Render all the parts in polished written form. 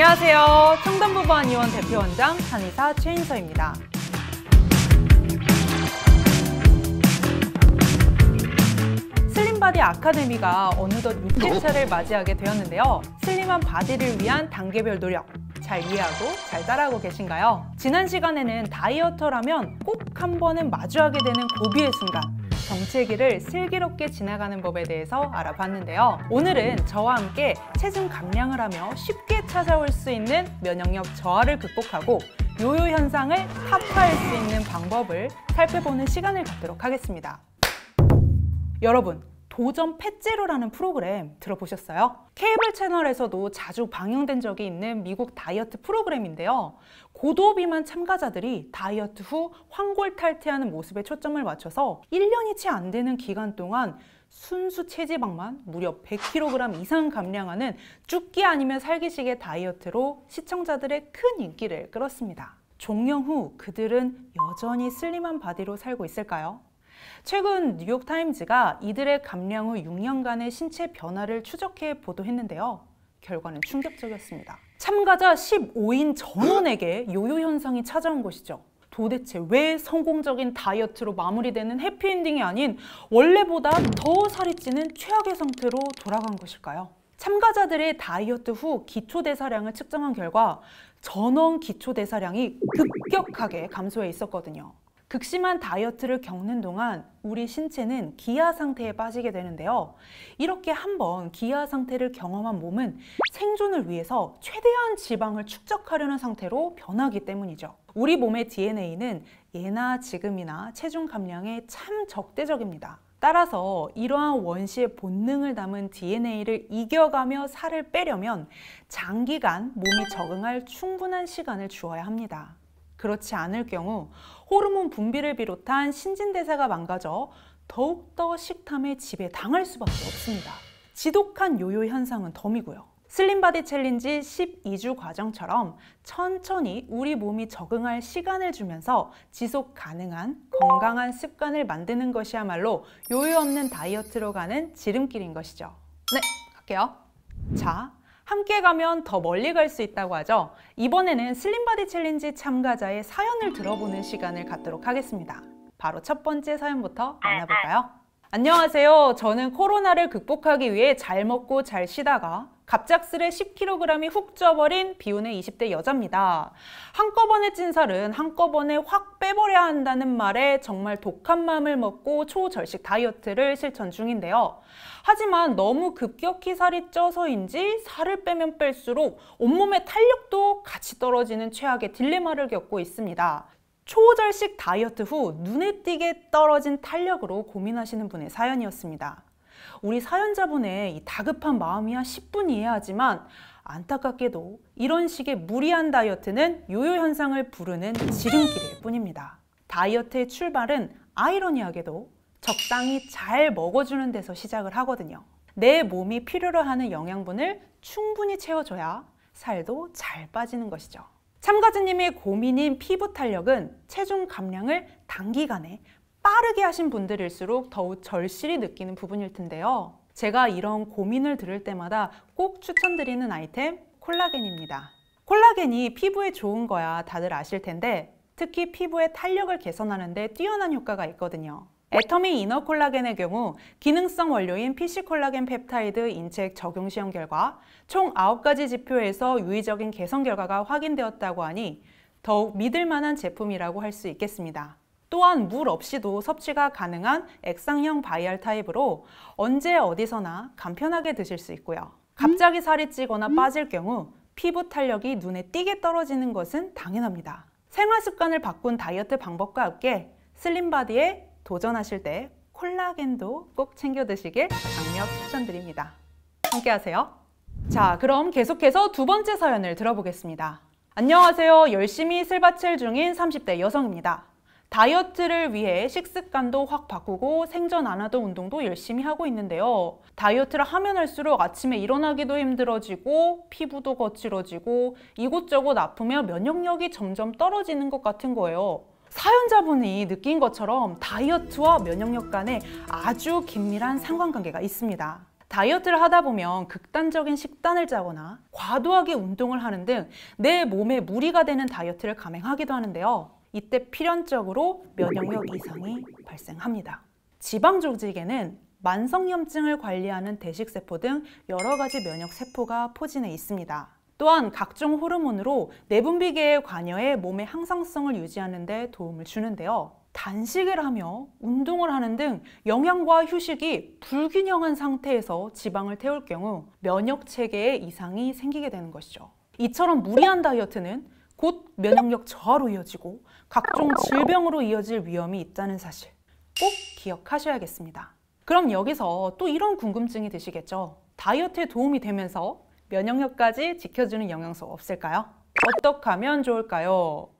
안녕하세요. 청담부부안의원 대표원장 한의사 최인서입니다. 슬림바디 아카데미가 어느덧 6회차를 맞이하게 되었는데요. 슬림한 바디를 위한 단계별 노력 잘 이해하고 잘 따라하고 계신가요? 지난 시간에는 다이어터라면 꼭 한 번은 마주하게 되는 고비의 순간, 정체기를 슬기롭게 지나가는 법에 대해서 알아봤는데요. 오늘은 저와 함께 체중 감량을 하며 쉽게 찾아올 수 있는 면역력 저하를 극복하고 요요 현상을 타파할 수 있는 방법을 살펴보는 시간을 갖도록 하겠습니다. 여러분, 도전 팻제로라는 프로그램 들어보셨어요? 케이블 채널에서도 자주 방영된 적이 있는 미국 다이어트 프로그램인데요. 고도비만 참가자들이 다이어트 후 환골탈태하는 모습에 초점을 맞춰서 1년이 채 안 되는 기간 동안 순수 체지방만 무려 100kg 이상 감량하는 쭈기 아니면 살기식의 다이어트로 시청자들의 큰 인기를 끌었습니다. 종영 후 그들은 여전히 슬림한 바디로 살고 있을까요? 최근 뉴욕타임즈가 이들의 감량 후 6년간의 신체 변화를 추적해 보도했는데요. 결과는 충격적이었습니다. 참가자 15인 전원에게 요요 현상이 찾아온 것이죠. 도대체 왜 성공적인 다이어트로 마무리되는 해피엔딩이 아닌 원래보다 더 살이 찌는 최악의 상태로 돌아간 것일까요? 참가자들의 다이어트 후 기초대사량을 측정한 결과 전원 기초대사량이 급격하게 감소해 있었거든요. 극심한 다이어트를 겪는 동안 우리 신체는 기아 상태에 빠지게 되는데요. 이렇게 한번 기아 상태를 경험한 몸은 생존을 위해서 최대한 지방을 축적하려는 상태로 변하기 때문이죠. 우리 몸의 DNA는 예나 지금이나 체중 감량에 참 적대적입니다. 따라서 이러한 원시의 본능을 담은 DNA를 이겨가며 살을 빼려면 장기간 몸이 적응할 충분한 시간을 주어야 합니다. 그렇지 않을 경우 호르몬 분비를 비롯한 신진대사가 망가져 더욱더 식탐의 지배에 당할 수밖에 없습니다. 지독한 요요 현상은 덤이고요. 슬림바디 챌린지 12주 과정처럼 천천히 우리 몸이 적응할 시간을 주면서 지속 가능한 건강한 습관을 만드는 것이야말로 요요 없는 다이어트로 가는 지름길인 것이죠. 네, 갈게요. 자, 함께 가면 더 멀리 갈 수 있다고 하죠. 이번에는 슬림바디 챌린지 참가자의 사연을 들어보는 시간을 갖도록 하겠습니다. 바로 첫 번째 사연부터 만나볼까요? 안녕하세요. 저는 코로나를 극복하기 위해 잘 먹고 잘 쉬다가 갑작스레 10kg이 훅 쪄버린 비운의 20대 여자입니다. 한꺼번에 찐 살은 한꺼번에 확 빼버려야 한다는 말에 정말 독한 마음을 먹고 초절식 다이어트를 실천 중인데요. 하지만 너무 급격히 살이 쪄서인지 살을 빼면 뺄수록 온몸의 탄력도 같이 떨어지는 최악의 딜레마를 겪고 있습니다. 초절식 다이어트 후 눈에 띄게 떨어진 탄력으로 고민하시는 분의 사연이었습니다. 우리 사연자분의 이 다급한 마음이야 10분 이해하지만 안타깝게도 이런 식의 무리한 다이어트는 요요 현상을 부르는 지름길일 뿐입니다. 다이어트의 출발은 아이러니하게도 적당히 잘 먹어주는 데서 시작을 하거든요. 내 몸이 필요로 하는 영양분을 충분히 채워줘야 살도 잘 빠지는 것이죠. 참가자님의 고민인 피부 탄력은 체중 감량을 단기간에 빠르게 하신 분들일수록 더욱 절실히 느끼는 부분일 텐데요. 제가 이런 고민을 들을 때마다 꼭 추천드리는 아이템 콜라겐입니다. 콜라겐이 피부에 좋은 거야 다들 아실 텐데 특히 피부의 탄력을 개선하는 데 뛰어난 효과가 있거든요. 애터미 이너 콜라겐의 경우 기능성 원료인 PC 콜라겐 펩타이드 인체액 적용 시험 결과 총 9가지 지표에서 유의적인 개선 결과가 확인되었다고 하니 더욱 믿을 만한 제품이라고 할 수 있겠습니다. 또한 물 없이도 섭취가 가능한 액상형 바이알 타입으로 언제 어디서나 간편하게 드실 수 있고요. 갑자기 살이 찌거나 빠질 경우 피부 탄력이 눈에 띄게 떨어지는 것은 당연합니다. 생활 습관을 바꾼 다이어트 방법과 함께 슬림바디에 도전하실 때 콜라겐도 꼭 챙겨 드시길 강력 추천드립니다. 함께 하세요. 자, 그럼 계속해서 두 번째 사연을 들어보겠습니다. 안녕하세요. 열심히 슬바첼 중인 30대 여성입니다. 다이어트를 위해 식습관도 확 바꾸고 생전 안 하던 운동도 열심히 하고 있는데요. 다이어트를 하면 할수록 아침에 일어나기도 힘들어지고 피부도 거칠어지고 이곳저곳 아프며 면역력이 점점 떨어지는 것 같은 거예요. 사연자분이 느낀 것처럼 다이어트와 면역력 간에 아주 긴밀한 상관관계가 있습니다. 다이어트를 하다 보면 극단적인 식단을 짜거나 과도하게 운동을 하는 등 내 몸에 무리가 되는 다이어트를 감행하기도 하는데요. 이때 필연적으로 면역력 이상이 발생합니다. 지방 조직에는 만성염증을 관리하는 대식세포 등 여러 가지 면역세포가 포진해 있습니다. 또한 각종 호르몬으로 내분비계에 관여해 몸의 항상성을 유지하는 데 도움을 주는데요. 단식을 하며 운동을 하는 등 영양과 휴식이 불균형한 상태에서 지방을 태울 경우 면역체계에 이상이 생기게 되는 것이죠. 이처럼 무리한 다이어트는 곧 면역력 저하로 이어지고 각종 질병으로 이어질 위험이 있다는 사실 꼭 기억하셔야겠습니다. 그럼 여기서 또 이런 궁금증이 드시겠죠? 다이어트에 도움이 되면서 면역력까지 지켜주는 영양소 없을까요? 어떻게 하면 좋을까요?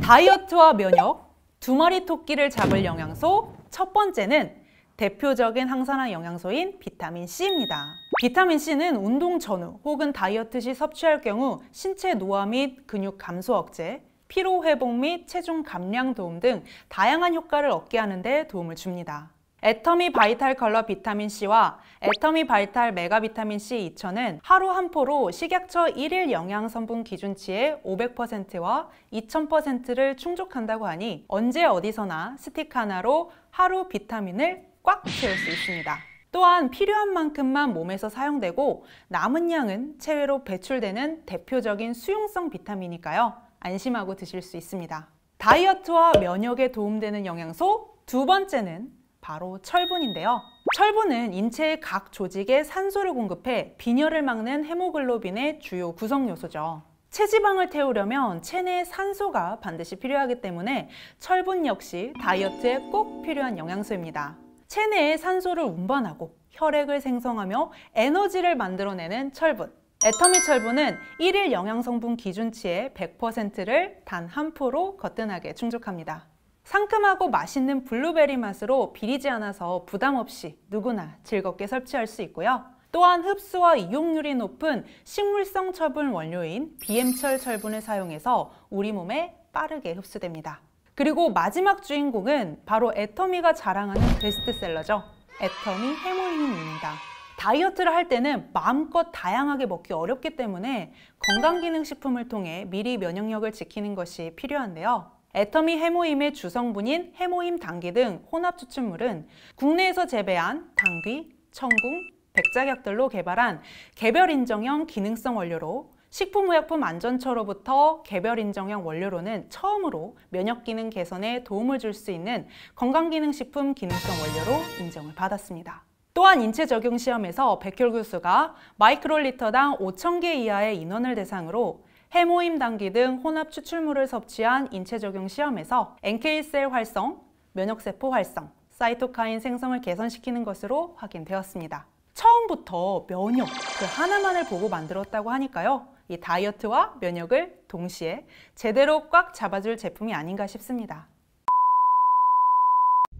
다이어트와 면역, 두 마리 토끼를 잡을 영양소 첫 번째는 대표적인 항산화 영양소인 비타민 C입니다. 비타민 C는 운동 전후 혹은 다이어트 시 섭취할 경우 신체 노화 및 근육 감소 억제, 피로 회복 및 체중 감량 도움 등 다양한 효과를 얻게 하는 데 도움을 줍니다. 애터미 바이탈 컬러 비타민 C와 애터미 바이탈 메가 비타민 C 2000은 하루 한 포로 식약처 1일 영양 성분 기준치의 500%와 2000%를 충족한다고 하니 언제 어디서나 스틱 하나로 하루 비타민을 꽉 채울 수 있습니다. 또한 필요한 만큼만 몸에서 사용되고 남은 양은 체외로 배출되는 대표적인 수용성 비타민이니까요. 안심하고 드실 수 있습니다. 다이어트와 면역에 도움되는 영양소 두 번째는 바로 철분인데요. 철분은 인체의 각 조직에 산소를 공급해 빈혈을 막는 헤모글로빈의 주요 구성 요소죠. 체지방을 태우려면 체내에 산소가 반드시 필요하기 때문에 철분 역시 다이어트에 꼭 필요한 영양소입니다. 체내에 산소를 운반하고 혈액을 생성하며 에너지를 만들어내는 철분. 애터미 철분은 1일 영양성분 기준치의 100%를 단 한 포로 거뜬하게 충족합니다. 상큼하고 맛있는 블루베리 맛으로 비리지 않아서 부담 없이 누구나 즐겁게 섭취할 수 있고요. 또한 흡수와 이용률이 높은 식물성 철분 원료인 비엠철 철분을 사용해서 우리 몸에 빠르게 흡수됩니다. 그리고 마지막 주인공은 바로 애터미가 자랑하는 베스트셀러죠. 애터미 해모임입니다. 다이어트를 할 때는 마음껏 다양하게 먹기 어렵기 때문에 건강기능식품을 통해 미리 면역력을 지키는 것이 필요한데요. 애터미 해모임의 주성분인 해모임 당귀 등 혼합 추출물은 국내에서 재배한 당귀, 청궁, 백작약들로 개발한 개별인정형 기능성 원료로 식품의약품안전처로부터 개별인정형 원료로는 처음으로 면역기능 개선에 도움을 줄 수 있는 건강기능식품 기능성 원료로 인정을 받았습니다. 또한 인체 적용 시험에서 백혈 교수가 마이크로리터당 5,000개 이하의 인원을 대상으로 해모임 당귀 등 혼합 추출물을 섭취한 인체 적용 시험에서 NK셀 활성, 면역세포 활성, 사이토카인 생성을 개선시키는 것으로 확인되었습니다. 처음부터 면역 그 하나만을 보고 만들었다고 하니까요. 이 다이어트와 면역을 동시에 제대로 꽉 잡아줄 제품이 아닌가 싶습니다.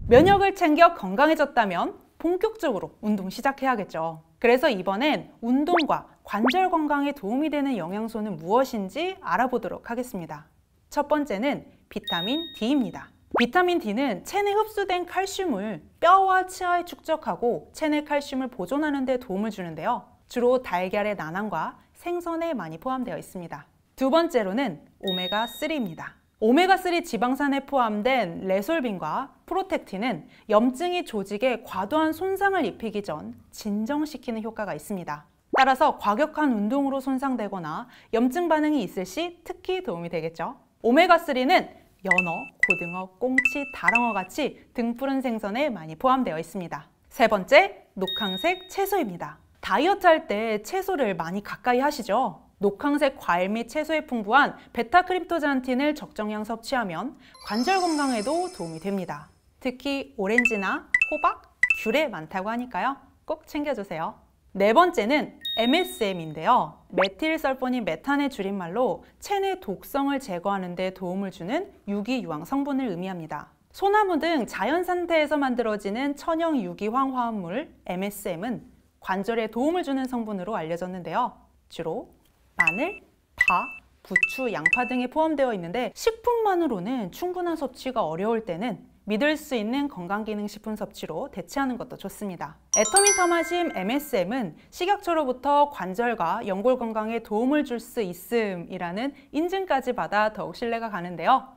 면역을 챙겨 건강해졌다면 본격적으로 운동 시작해야겠죠. 그래서 이번엔 운동과 관절 건강에 도움이 되는 영양소는 무엇인지 알아보도록 하겠습니다. 첫 번째는 비타민 D입니다. 비타민 D는 체내 흡수된 칼슘을 뼈와 치아에 축적하고 체내 칼슘을 보존하는 데 도움을 주는데요. 주로 달걀의 난황과 생선에 많이 포함되어 있습니다. 두 번째로는 오메가3입니다. 오메가3 지방산에 포함된 레솔빈과 프로텍틴은 염증이 조직에 과도한 손상을 입히기 전 진정시키는 효과가 있습니다. 따라서 과격한 운동으로 손상되거나 염증 반응이 있을 시 특히 도움이 되겠죠. 오메가3는 연어, 고등어, 꽁치, 다랑어 같이 등푸른 생선에 많이 포함되어 있습니다. 세 번째, 녹황색 채소입니다. 다이어트 할 때 채소를 많이 가까이 하시죠? 녹황색 과일 및 채소에 풍부한 베타크립토잔틴을 적정량 섭취하면 관절 건강에도 도움이 됩니다. 특히 오렌지나 호박, 귤에 많다고 하니까요. 꼭 챙겨주세요. 네 번째는 MSM인데요. 메틸설포닌 메탄의 줄임말로 체내 독성을 제거하는 데 도움을 주는 유기유황 성분을 의미합니다. 소나무 등 자연 상태에서 만들어지는 천연 유기황 화합물 MSM은 관절에 도움을 주는 성분으로 알려졌는데요. 주로 마늘, 파, 부추, 양파 등에 포함되어 있는데 식품만으로는 충분한 섭취가 어려울 때는 믿을 수 있는 건강기능식품 섭취로 대체하는 것도 좋습니다. 애터미터마심 MSM은 식약처로부터 관절과 연골 건강에 도움을 줄 수 있음이라는 인증까지 받아 더욱 신뢰가 가는데요.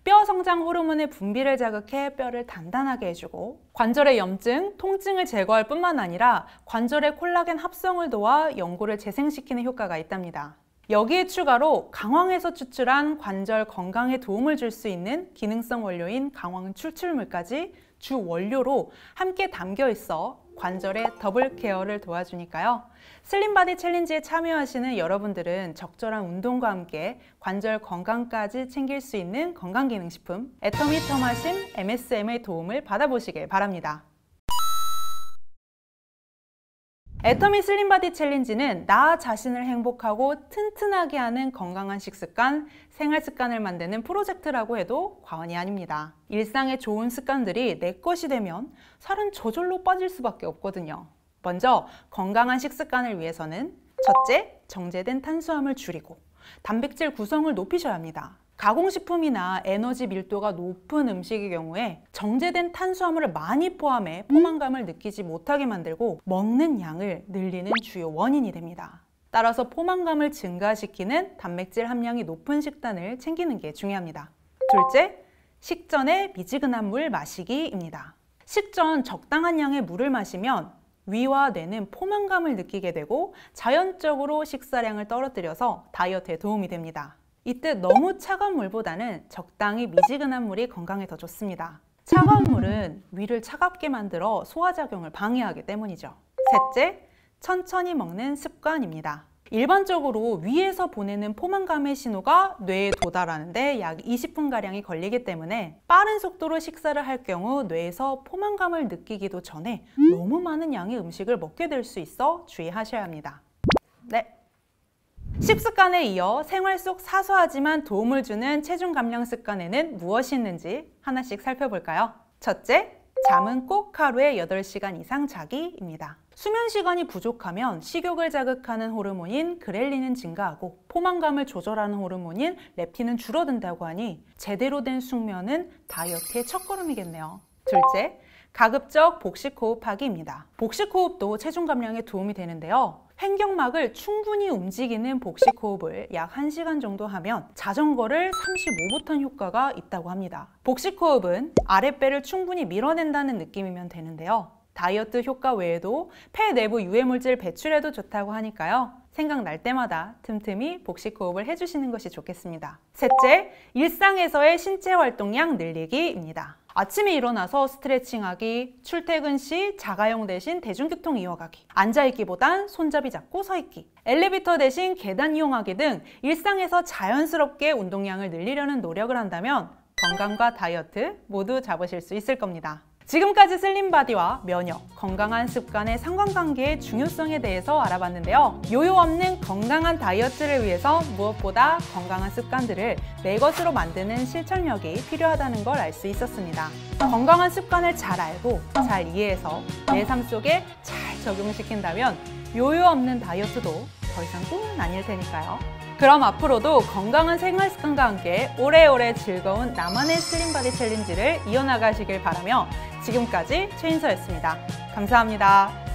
뼈 성장 호르몬의 분비를 자극해 뼈를 단단하게 해주고 관절의 염증, 통증을 제거할 뿐만 아니라 관절의 콜라겐 합성을 도와 연골을 재생시키는 효과가 있답니다. 여기에 추가로 강황에서 추출한 관절 건강에 도움을 줄 수 있는 기능성 원료인 강황 추출물까지 주 원료로 함께 담겨 있어 관절의 더블 케어를 도와주니까요. 슬림바디 챌린지에 참여하시는 여러분들은 적절한 운동과 함께 관절 건강까지 챙길 수 있는 건강기능식품 애터미터마심 MSM의 도움을 받아보시길 바랍니다. 애터미 슬림바디 챌린지는 나 자신을 행복하고 튼튼하게 하는 건강한 식습관, 생활습관을 만드는 프로젝트라고 해도 과언이 아닙니다. 일상의 좋은 습관들이 내 것이 되면 살은 저절로 빠질 수밖에 없거든요. 먼저 건강한 식습관을 위해서는 첫째, 정제된 탄수화물 줄이고 단백질 구성을 높이셔야 합니다. 가공식품이나 에너지 밀도가 높은 음식의 경우에 정제된 탄수화물을 많이 포함해 포만감을 느끼지 못하게 만들고 먹는 양을 늘리는 주요 원인이 됩니다. 따라서 포만감을 증가시키는 단백질 함량이 높은 식단을 챙기는 게 중요합니다. 둘째, 식전에 미지근한 물 마시기입니다. 식전 적당한 양의 물을 마시면 위와 뇌는 포만감을 느끼게 되고 자연적으로 식사량을 떨어뜨려서 다이어트에 도움이 됩니다. 이때 너무 차가운 물보다는 적당히 미지근한 물이 건강에 더 좋습니다. 차가운 물은 위를 차갑게 만들어 소화작용을 방해하기 때문이죠. 셋째, 천천히 먹는 습관입니다. 일반적으로 위에서 보내는 포만감의 신호가 뇌에 도달하는데 약 20분가량이 걸리기 때문에 빠른 속도로 식사를 할 경우 뇌에서 포만감을 느끼기도 전에 너무 많은 양의 음식을 먹게 될 수 있어 주의하셔야 합니다. 네. 식습관에 이어 생활 속 사소하지만 도움을 주는 체중 감량 습관에는 무엇이 있는지 하나씩 살펴볼까요? 첫째, 잠은 꼭 하루에 8시간 이상 자기입니다. 수면 시간이 부족하면 식욕을 자극하는 호르몬인 그렐린은 증가하고 포만감을 조절하는 호르몬인 렙틴은 줄어든다고 하니 제대로 된 숙면은 다이어트의 첫걸음이겠네요. 둘째, 가급적 복식 호흡하기입니다. 복식 호흡도 체중 감량에 도움이 되는데요. 횡격막을 충분히 움직이는 복식 호흡을 약 1시간 정도 하면 자전거를 35분 효과가 있다고 합니다. 복식 호흡은 아랫배를 충분히 밀어낸다는 느낌이면 되는데요. 다이어트 효과 외에도 폐 내부 유해물질 배출에도 좋다고 하니까요. 생각날 때마다 틈틈이 복식 호흡을 해주시는 것이 좋겠습니다. 셋째, 일상에서의 신체 활동량 늘리기입니다. 아침에 일어나서 스트레칭하기, 출퇴근 시 자가용 대신 대중교통 이용하기, 앉아있기보단 손잡이 잡고 서있기, 엘리베이터 대신 계단 이용하기 등 일상에서 자연스럽게 운동량을 늘리려는 노력을 한다면 건강과 다이어트 모두 잡으실 수 있을 겁니다. 지금까지 슬림바디와 면역, 건강한 습관의 상관관계의 중요성에 대해서 알아봤는데요. 요요 없는 건강한 다이어트를 위해서 무엇보다 건강한 습관들을 내 것으로 만드는 실천력이 필요하다는 걸 알 수 있었습니다. 건강한 습관을 잘 알고 잘 이해해서 내 삶 속에 잘 적용시킨다면 요요 없는 다이어트도 더 이상 꿈은 아닐 테니까요. 그럼 앞으로도 건강한 생활 습관과 함께 오래오래 즐거운 나만의 슬림바디 챌린지를 이어나가시길 바라며 지금까지 최인서였습니다. 감사합니다.